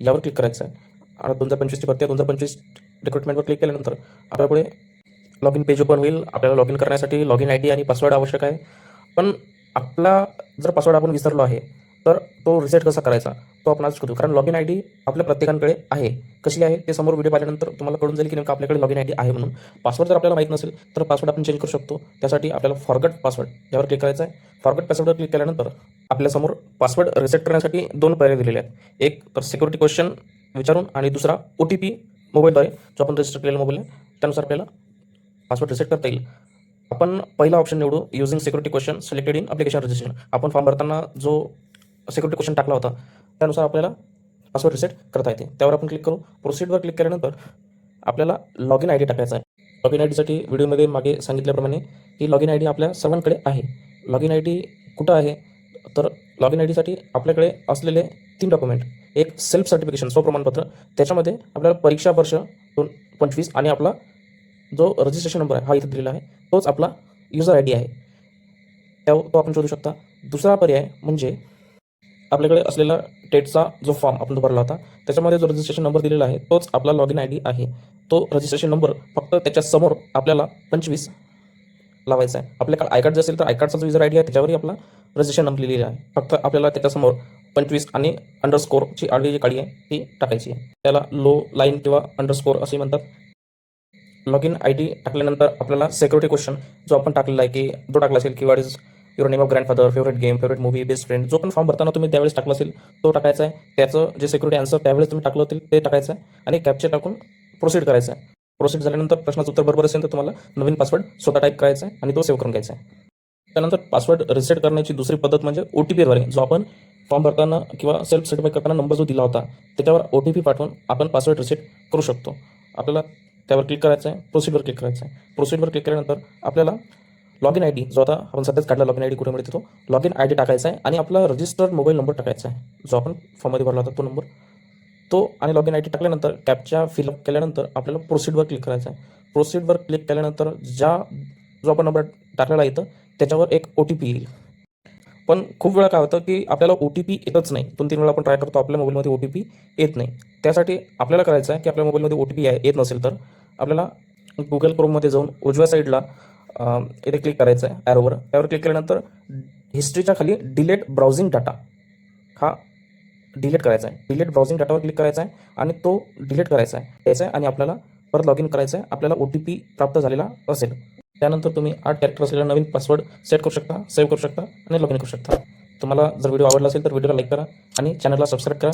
यावर क्लिक करायचं आहे. आणि 2025ची भरती आहे, 2025 रिक्रुटमेंटवर क्लिक केल्यानंतर आपल्यापुढे लॉग इन पेज ओपन होईल. आपल्याला लॉग इन करण्यासाठी लॉग इन आय डी आणि पासवर्ड आवश्यक आहे. पण आपला जर पासवर्ड आपण विसरलो आहे तर तो रिसेट कसा करायचा तो आपण आज शिकू. कारण लॉग इन आय डी आपल्या प्रत्येकाकडे आहे. कशी आहे ते समोर व्हिडिओ पाहिल्यानंतर तुम्हाला कळून जाईल की नेमकं आपल्याकडे लॉग इन आय डी आहे म्हणून. पासवर्ड जर आपल्याला माहीत नसेल तर पासवर्ड आपण चेंज करू शकतो. त्यासाठी आपल्याला फॉरगट पासवर्ड यावर क्लिक करायचं आहे. फॉरगट पासवर्डवर क्लिक केल्यानंतर आपल्यासमोर पासवर्ड रिसेट करण्यासाठी 2 पर्याय दिलेले आहेत. एक तर सिक्युरिटी क्वेश्चन विचारून आणि दुसरा OTP मोबाईलद्वारे जो आपण रजिस्टर केलेला मोबाईल आहे त्यानुसार आपल्याला पासवर्ड रिसेट करता येईल. आपण पहिला ऑप्शन निवडू, using security question selected in application registration. आपण फॉर्म भरताना जो सिक्युरिटी क्वेश्चन टाकला होता त्यानुसार आपल्याला पासवर्ड रिसेट करता येते. त्यावर आपण क्लिक करू. प्रोसीडवर क्लिक केल्यानंतर आपल्याला लॉग इन आय डी टाकायचा आहे. लॉग इन आय डीसाठी व्हिडिओमध्ये मागे सांगितल्याप्रमाणे ही लॉग इन आय डी आपल्या सर्वांकडे आहे. लॉग इन आय डी कुठं आहे तर लॉग इन आय डीसाठी आपल्याकडे असलेले 3 डॉक्युमेंट, एक सेल्फ सर्टिफिकेशन स्वप्रमाणपत्र, त्याच्यामध्ये आपल्याला परीक्षा वर्ष 2025 आणि आपला जो रजिस्ट्रेशन नंबर आहे हा इथे दिलेला आहे, तोच आपला युजर आय डी आहे, तो आपण शोधू शकता. दुसरा पर्याय म्हणजे आपल्याकडे असलेला टेटचा जो फॉर्म आपण भरला होता त्याच्यामध्ये जो रजिस्ट्रेशन नंबर दिलेला आहे तोच आपला लॉग इन आय डी आहे. तो रजिस्ट्रेशन नंबर फक्त त्याच्यासमोर आपल्याला 25 लावायचा आहे. आपल्याकडे आय कार्ड असेल तर आय कार्डचा जो युजर आय डी आहे त्याच्यावरही आपला रजिस्ट्रेशन नंबर लिहिलेला आहे. फक्त आपल्याला त्याच्यासमोर 25 आणि अंडरस्कोरची आडवी जी काळी आहे ती टाकायची आहे. त्याला लो लाईन किंवा अंडरस्कोर असे म्हणतात. लॉग इन आय डी टाकल्यानंतर आपल्याला सिक्युरिटी क्वेश्चन जो आपण टाकलेला आहे की जो टाकला असेल की what is your name of grandfather, favourite game, favourite movie, best friend, जो पण फॉर्म भरताना तुम्ही त्यावेळेस टाकला असेल तो टाकायचा आहे. त्याचं जे सिक्युरिटी आन्सर त्यावेळेस तुम्ही टाकलं होतील ते टाकायचं आहे आणि कॅप्चर टाकून प्रोसीड करायचं आहे. प्रोसीड झाल्यानंतर प्रश्नाचं उत्तर बरोबर असेल तर तुम्हाला नवीन पासवर्ड स्वतः टाईप करायचा आहे आणि तो सेव्ह करून घ्यायचा आहे. त्यानंतर पासवर्ड रिसेट करण्याची दुसरी पद्धत म्हणजे OTPद्वारे, जो आपण फॉर्म भरताना किंवा सेल्फ सर्टिफाय करताना नंबर जो दिला होता त्याच्यावर OTP पाठवून आपण पासवर्ड रिसेट करू शकतो. आपल्याला त्यावर क्लिक करायचं आहे, प्रोसीडवर क्लिक करायचं आहे. प्रोसीडवर क्लिक केल्यानंतर आपल्याला लॉग इन आय डी जो आता आपण सध्याच काढला लॉग इन आय डी कुठे मिळते तो लॉग इन आय डी टाकायचा आहे आणि आपला रजिस्टर्ड मोबाईल नंबर टाकायचा आहे जो आपण फॉर्ममध्ये भरला होता तो नंबर, तो आणि लॉग इन आय डी टाकल्यानंतर कॅप्चा फिलअप केल्यानंतर आपल्याला प्रोसीडवर क्लिक करायचं आहे. प्रोसीडवर क्लिक केल्यानंतर जो आपण नंबर टाकलेला येतं त्याच्यावर एक OTP येईल. पण खूप वेळा काय होतं की आपल्याला OTP येतच नाही. 2-3 वेळा आपण ट्राय करतो, आपल्या मोबाईलमध्ये OTP येत नाही. त्यासाठी आपल्याला करायचं आहे की आपल्या मोबाईलमध्ये OTP येत नसेल तर आपल्याला गुगल क्रोममध्ये जाऊन उजव्या साईडला इथे क्लिक करायचं आहे ॲरोवर. त्यावर क्लिक केल्यानंतर हिस्ट्रीच्या खाली डिलीट ब्राउझिंग डाटा हा डिलीट करायचा आहे. डिलीट ब्राउझिंग डाटावर क्लिक करायचा आहे आणि तो डिलीट करायचा आहे यायचा आहे आणि आपल्याला परत लॉग इन करायचं आहे. आपल्याला OTP प्राप्त झालेला असेल. त्यानंतर तुम्ही 8 कॅरेक्टर असलेला नवीन पासवर्ड सेट करू शकता, सेव्ह करू शकता आणि लॉग इन करू शकता. तुम्हाला जर व्हिडिओ आवडला असेल तर व्हिडिओला लाईक करा आणि चॅनलला सबस्क्राईब करा